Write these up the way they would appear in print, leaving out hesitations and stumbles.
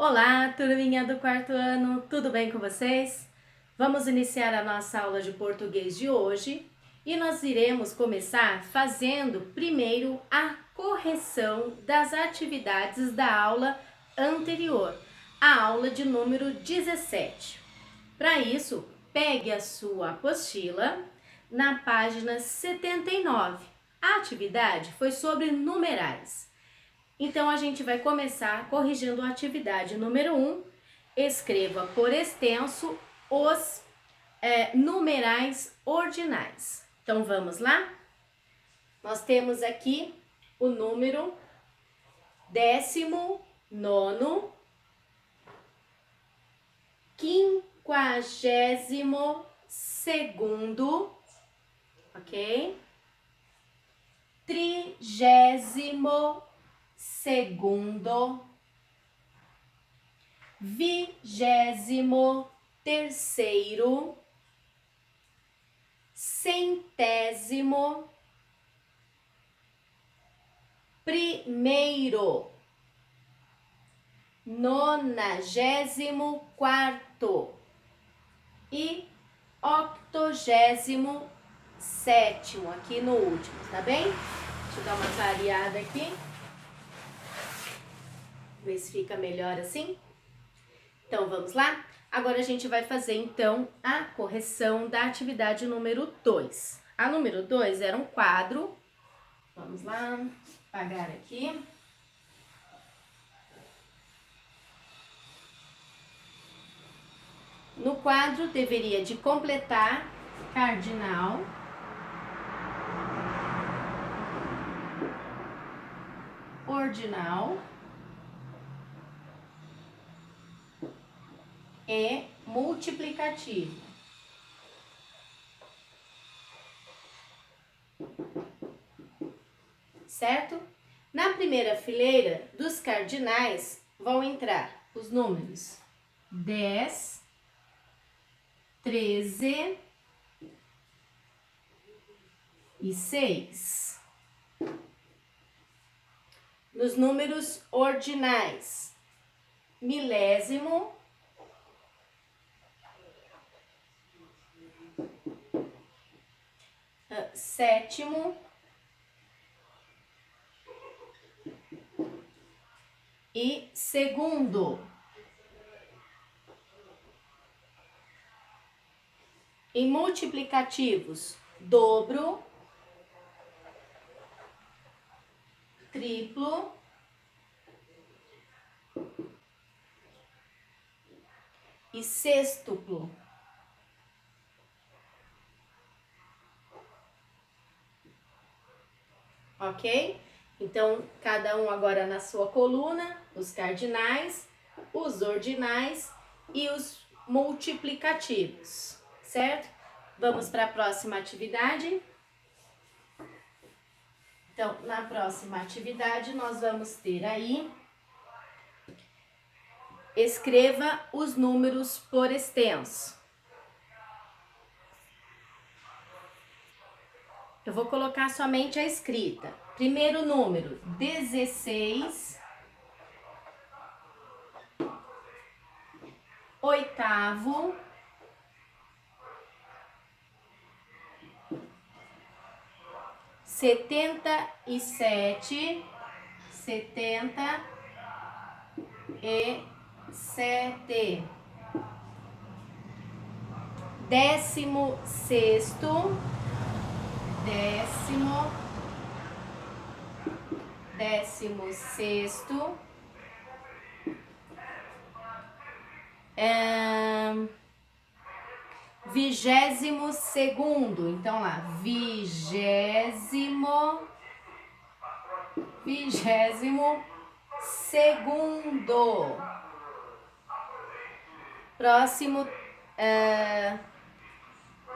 Olá, turminha do quarto ano, tudo bem com vocês? Vamos iniciar a nossa aula de português de hoje e nós iremos começar fazendo primeiro a correção das atividades da aula anterior, a aula de número 17. Para isso, pegue a sua apostila na página 79. A atividade foi sobre numerais. Então, a gente vai começar corrigindo a atividade número 1. Escreva por extenso os numerais ordinais. Então, vamos lá? Nós temos aqui o número 19º, 52º, ok? 30º, 23º, 100º, 1º, 94º e 87º aqui no último, tá bem? Deixa eu dar uma variada aqui. Ver se fica melhor assim. Então, vamos lá? Agora a gente vai fazer, então, a correção da atividade número 2. A número 2 era um quadro. Vamos lá, apagar aqui. No quadro, deveria de completar cardinal, ordinal e multiplicativo. Certo? Na primeira fileira dos cardinais vão entrar os números 10, 13 e 6. Nos números ordinais, milésimo, sétimo e segundo. Em multiplicativos, dobro, triplo, e sextuplo. Ok? Então, cada um agora na sua coluna, os cardinais, os ordinais e os multiplicativos, certo? Vamos para a próxima atividade. Então, na próxima atividade, nós vamos ter aí, escreva os números por extenso. Eu vou colocar somente a escrita. Primeiro número, 16. Oitavo. Setenta e sete. Décimo sexto. Décimo sexto. 22º, então lá, 22º, próximo,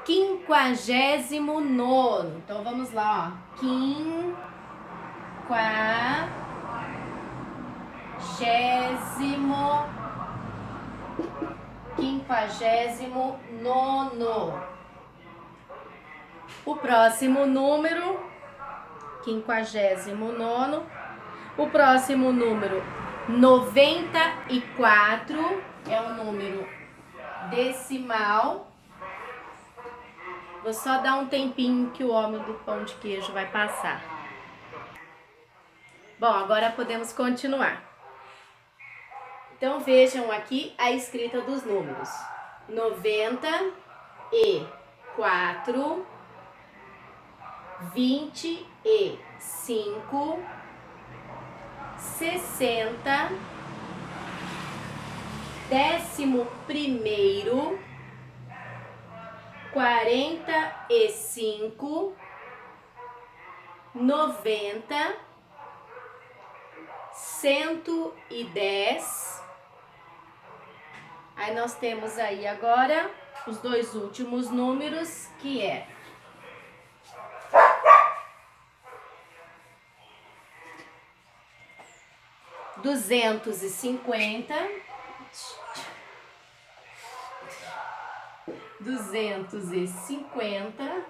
59º, então vamos lá, ó, 59º. O próximo número, 59º. O próximo número, 94 é um número decimal. Vou só dar um tempinho que o homem do pão de queijo vai passar. Bom, agora podemos continuar. Então vejam aqui a escrita dos números. 94, 25, 60, 11º, 45, 90, 110. Aí nós temos aí agora os dois últimos números, que é 250, 250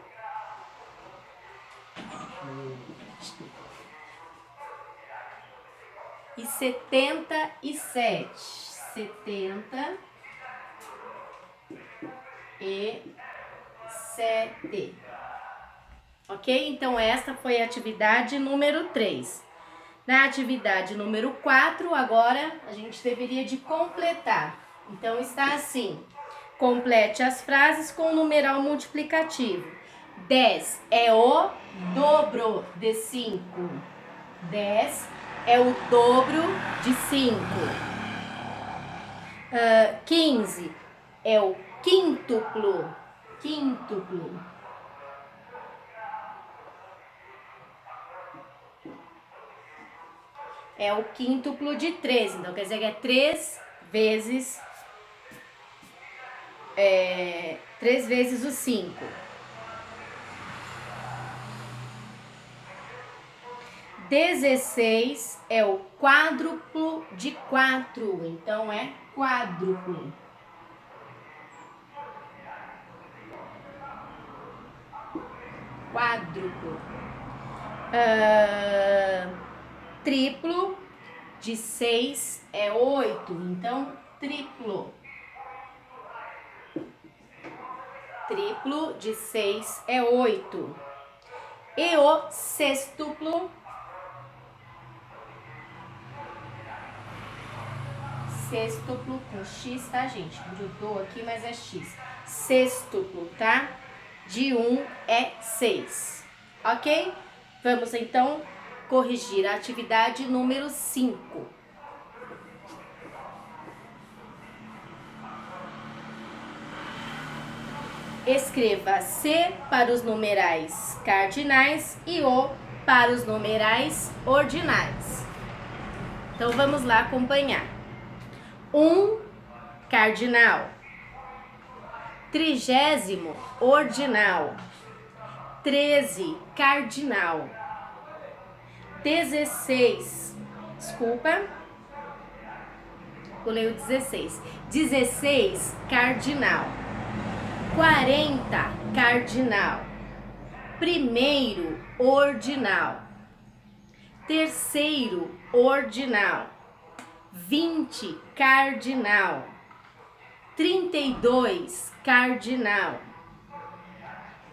e 77, 77. Ok? Então esta foi a atividade número 3. Na atividade número 4, agora a gente deveria de completar. Então está assim: complete as frases com o numeral multiplicativo. 10 é o dobro de 5. 10 é o dobro de 5. 15 é o quíntuplo. Quíntuplo. É o quíntuplo de 3. Então quer dizer que é 3 vezes 3 vezes o 5. 16 é o quádruplo de 4. Então é quádruplo. Quádruplo. Triplo de 6 é 8. Então triplo. Triplo de 6 é 8. E o sextuplo. Sextuplo com X, tá, gente? Eu dou aqui, mas é X. Sextuplo, tá? De 1 é 6. Ok? Vamos, então, corrigir a atividade número 5. Escreva C para os numerais cardinais e O para os numerais ordinais. Então, vamos lá acompanhar. 1 cardinal, 30º ordinal, 13 cardinal, 16, pulei o 16, 16 cardinal, 40 cardinal, primeiro ordinal, terceiro ordinal, 20 cardinal, 32 cardinal,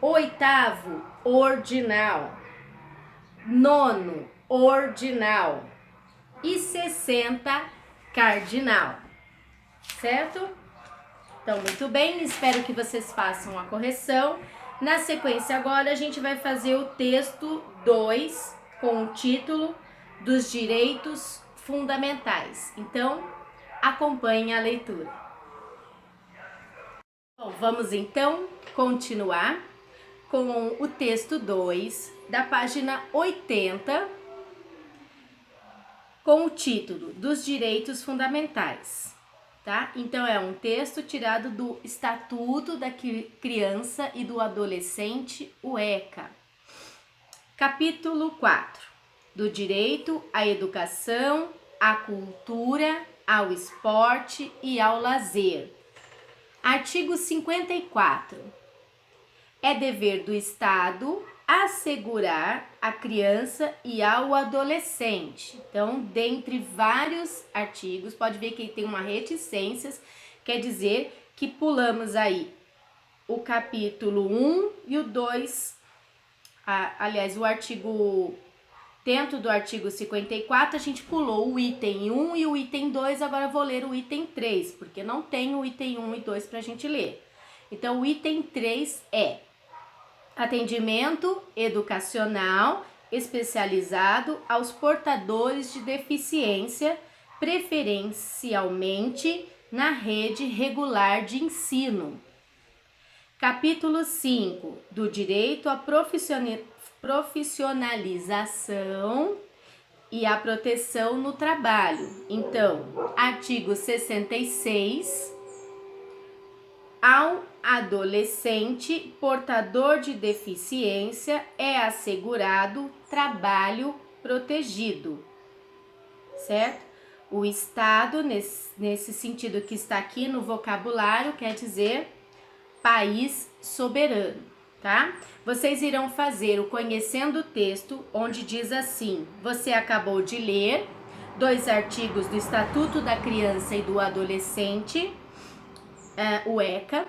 oitavo ordinal, nono ordinal e 60 cardinal, certo? Então, muito bem, espero que vocês façam a correção. Na sequência agora a gente vai fazer o texto 2 com o título dos direitos fundamentais. Então, acompanhe a leitura. Bom, vamos então continuar com o texto 2 da página 80, com o título dos direitos fundamentais, tá? Então é um texto tirado do Estatuto da Criança e do Adolescente, o ECA. Capítulo 4. Do direito à educação, à cultura, ao esporte e ao lazer. Artigo 54. É dever do Estado assegurar a criança e ao adolescente. Então, dentre vários artigos, pode ver que tem uma reticências, quer dizer que pulamos aí o capítulo 1 e o 2, aliás, o artigo, dentro do artigo 54, a gente pulou o item 1 e o item 2, agora eu vou ler o item 3, porque não tem o item 1 e 2 para a gente ler. Então, o item 3 é atendimento educacional especializado aos portadores de deficiência, preferencialmente na rede regular de ensino. Capítulo 5, do direito à profissionalização e à proteção no trabalho. Então, artigo 66, ao adolescente portador de deficiência é assegurado trabalho protegido, certo? O Estado, nesse sentido que está aqui no vocabulário, quer dizer país soberano, tá? Vocês irão fazer o Conhecendo o Texto, onde diz assim: você acabou de ler 2 artigos do Estatuto da Criança e do Adolescente, o ECA,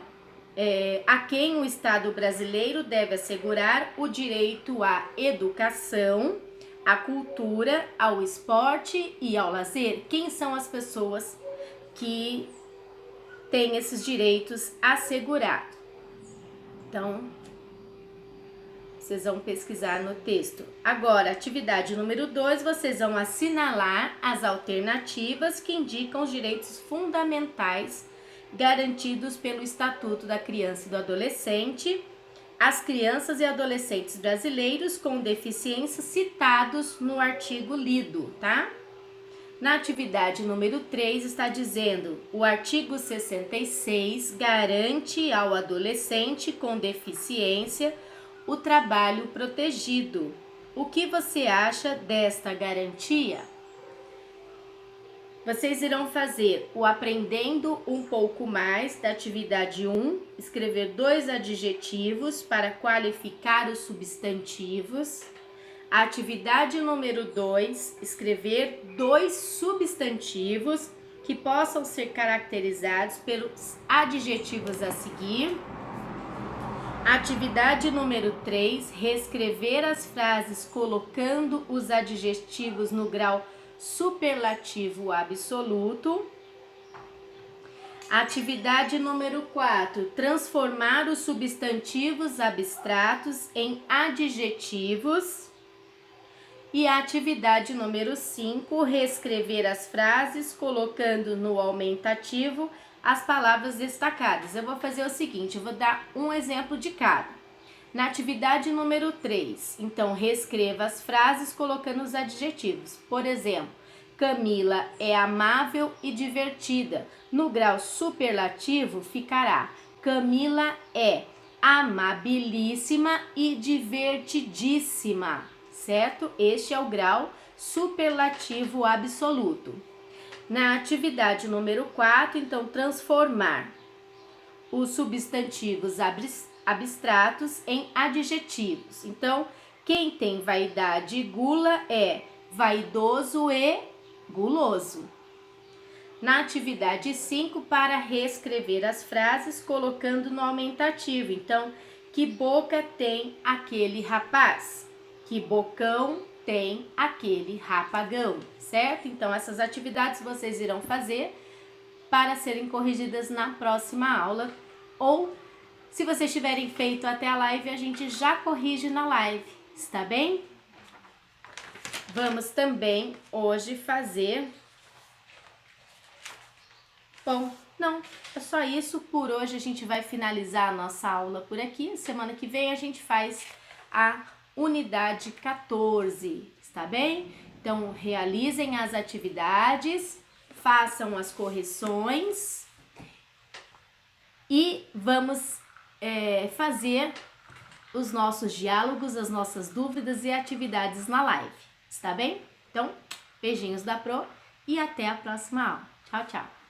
a quem o Estado brasileiro deve assegurar o direito à educação, à cultura, ao esporte e ao lazer. Quem são as pessoas que têm esses direitos assegurados? Então, vocês vão pesquisar no texto. Agora, atividade número 2, vocês vão assinalar as alternativas que indicam os direitos fundamentais garantidos pelo Estatuto da Criança e do Adolescente, as crianças e adolescentes brasileiros com deficiência citados no artigo lido, tá? Na atividade número 3 está dizendo: o artigo 66 garante ao adolescente com deficiência o trabalho protegido. O que você acha desta garantia? Vocês irão fazer o Aprendendo um pouco mais da atividade 1, escrever 2 adjetivos para qualificar os substantivos. A atividade número 2, escrever 2 substantivos que possam ser caracterizados pelos adjetivos a seguir. Atividade número 3, reescrever as frases colocando os adjetivos no grau superlativo absoluto. Atividade número 4, transformar os substantivos abstratos em adjetivos. E a atividade número 5, reescrever as frases colocando no aumentativo as palavras destacadas. Eu vou fazer o seguinte, eu vou dar um exemplo de cada. Na atividade número 3, então, reescreva as frases colocando os adjetivos. Por exemplo, Camila é amável e divertida. No grau superlativo ficará: Camila é amabilíssima e divertidíssima, certo? Este é o grau superlativo absoluto. Na atividade número 4, então, transformar os substantivos abstratos em adjetivos. Então, quem tem vaidade e gula é vaidoso e guloso. Na atividade 5, para reescrever as frases colocando no aumentativo. Então, que boca tem aquele rapaz? Que bocão tem aquele rapagão, certo? Então, essas atividades vocês irão fazer para serem corrigidas na próxima aula, ou se vocês tiverem feito até a live, a gente já corrige na live, está bem? Vamos também hoje fazer... Bom, não, é só isso. Por hoje a gente vai finalizar a nossa aula por aqui. Semana que vem a gente faz a unidade 14, está bem? Então, realizem as atividades, façam as correções e vamos fazer os nossos diálogos, as nossas dúvidas e atividades na live, está bem? Então, beijinhos da Pro e até a próxima aula. Tchau, tchau!